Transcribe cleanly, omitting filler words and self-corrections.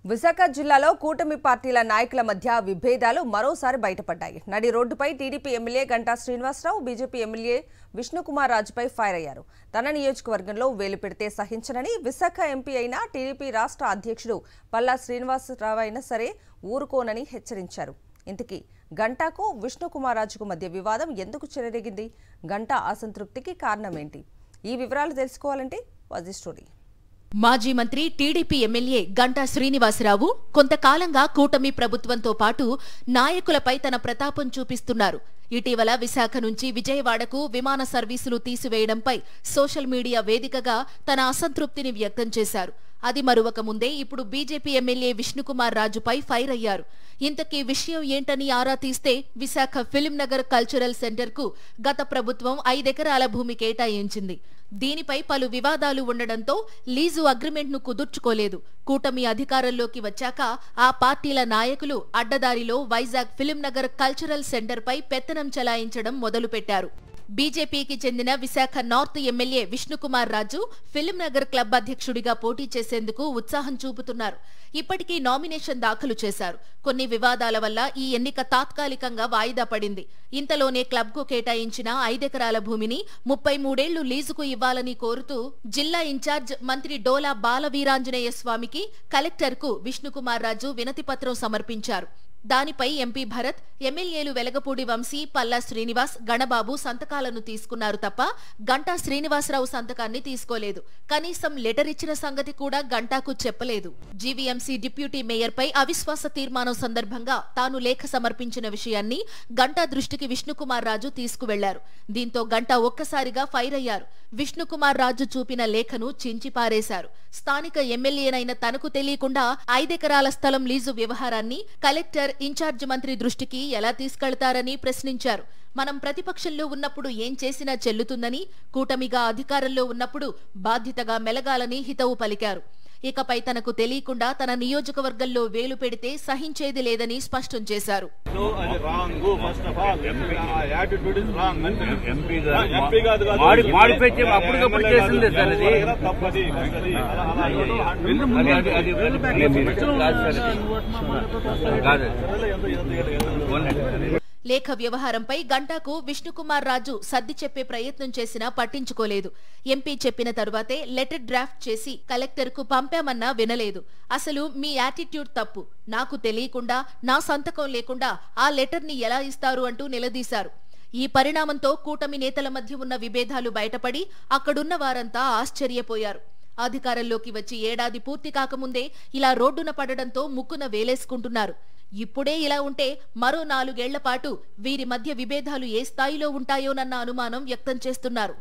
విశాఖ జిల్లాలో కూటమి పార్టీల నాయకుల మధ్య విభేదాలు మరోసారి బయటపడ్డాయి. నడి రోడ్డుపై TDP MLA Ganta Srinivasarao BJP MLA Vishnukumar రాజుపై ఫైర్ అయ్యారు. తన నియోజకవర్గంలో వేలు పెడితే సహించనని విశాఖ ఎంపీ అయిన టీడీపీ రాష్ట్ర అధ్యక్షుడు పల్లా శ్రీనివాసరావు అయినా సరే ఊరుకోనని హెచ్చరించారు. ఇంతకీ గంటాకు విష్ణుకుమార్ రాజుకు మధ్య వివాదం ఎందుకు చెలరేగింది? గంటా అసంతృప్తికి కారణమేంటి? ఈ వివరాలు తెలుసుకోవాలంటే వాజీ స్టోరీ. మాజీ మంత్రి టీడీపీ ఎమ్మెల్యే గంటా శ్రీనివాసరావు కొంతకాలంగా కూటమి ప్రభుత్వంతో పాటు నాయకులపై తన ప్రతాపం చూపిస్తున్నారు. ఇటీవల విశాఖ నుంచి విజయవాడకు విమాన సర్వీసులు తీసివేయడంపై సోషల్ మీడియా వేదికగా తన అసంతృప్తిని వ్యక్తం చేశారు. అది మరొక ముందే ఇప్పుడు బీజేపీ ఎమ్మెల్యే విష్ణుకుమార్ రాజుపై ఫైర్ అయ్యారు. ఇంతకీ విషయం ఏంటని ఆరా తీస్తే విశాఖ ఫిలిం నగర్ కల్చరల్ సెంటర్కు గత ప్రభుత్వం 5 ఎకరాల భూమి కేటాయించింది. దీనిపై పలు వివాదాలు ఉండడంతో లీజు అగ్రిమెంట్ను కుదుర్చుకోలేదు. కూటమి అధికారంలోకి వచ్చాక ఆ పార్టీల నాయకులు అడ్డదారిలో వైజాగ్ ఫిలిం నగర్ కల్చరల్ సెంటర్పై పెత్తనం చెలాయించడం మొదలుపెట్టారు. బీజేపీకి చెందిన Visakha north MLA Vishnukumar Raju film Nagar club అధ్యక్షుడిగా పోటీ చేసేందుకు ఉత్సాహం చూపుతున్నారు. ఇప్పటికీ నామినేషన్ దాఖలు చేశారు. కొన్ని వివాదాల వల్ల ఈ ఎన్నిక తాత్కాలికంగా వాయిదా పడింది. ఇంతలోనే క్లబ్కు కేటాయించిన 5 ఎకరాల భూమిని 33 ఏళ్లు లీజుకు ఇవ్వాలని కోరుతూ జిల్లా ఇన్ఛార్జ్ మంత్రి డోలా బాలవీరాంజనేయ స్వామికి కలెక్టర్కు విష్ణుకుమార్ రాజు వినతిపత్రం సమర్పించారు. దానిపై ఎంపీ భరత్, ఎమ్మెల్యేలు వెలగపూడి వంశీ, పల్లా శ్రీనివాస్, గణబాబు సంతకాలను తీసుకున్నారు తప్ప గంటా శ్రీనివాసరావు సంతకాన్ని తీసుకోలేదు. కనీసం లెటర్ ఇచ్చిన సంగతి కూడా గంటాకు చెప్పలేదు. జీవీఎంసీ డిప్యూటీ మేయర్పై అవిశ్వాస తీర్మానం సందర్భంగా తాను లేఖ సమర్పించిన విషయాన్ని గంటా దృష్టికి విష్ణుకుమార్ రాజు తీసుకువెళ్లారు. దీంతో గంటా ఒక్కసారిగా ఫైర్ అయ్యారు. విష్ణుకుమార్ రాజు చూపిన లేఖను చించిపారేశారు. స్థానిక ఎమ్మెల్యేనైన తనకు తెలియకుండా 5 ఎకరాల స్థలం లీజు వ్యవహారాన్ని కలెక్టర్, ఇన్ఛార్జ్ మంత్రి దృష్టికి ఎలా తీసుకెళ్తారని ప్రశ్నించారు. మనం ప్రతిపక్షంలో ఉన్నప్పుడు ఏం చేసినా చెల్లుతుందని, కూటమిగా అధికారంలో ఉన్నప్పుడు బాధ్యతగా మెలగాలని హితవు పలికారు. ఇకపై తనకు తెలియకుండా తన నియోజకవర్గంలో వేలు పెడితే సహించేది లేదని స్పష్టం చేశారు. లేఖ వ్యవహారంపై గంటాకు విష్ణుకుమార్ రాజు సర్ది చెప్పే ప్రయత్నం చేసినా పట్టించుకోలేదు. ఎంపీ చెప్పిన తరువాతే లెటర్ డ్రాఫ్ట్ చేసి కలెక్టర్కు పంపామన్నా వినలేదు. అసలు మీ యాటిట్యూడ్ తప్పు, నాకు తెలియకుండా నా సంతకం లేకుండా ఆ లెటర్ని ఎలా ఇస్తారు అంటూ నిలదీశారు. ఈ పరిణామంతో కూటమి నేతల మధ్య ఉన్న విభేదాలు బయటపడి అక్కడున్న వారంతా ఆశ్చర్యపోయారు. అధికారంలోకి వచ్చి ఏడాది పూర్తి కాకముందే ఇలా రోడ్డున పడడంతో ముక్కున వేలేసుకుంటున్నారు. ఇప్పుడే ఇలా ఉంటే మరో 4 ఏళ్ల పాటు వీరి మధ్య విభేదాలు ఏ స్థాయిలో ఉంటాయోనన్న అనుమానం వ్యక్తం చేస్తున్నారు.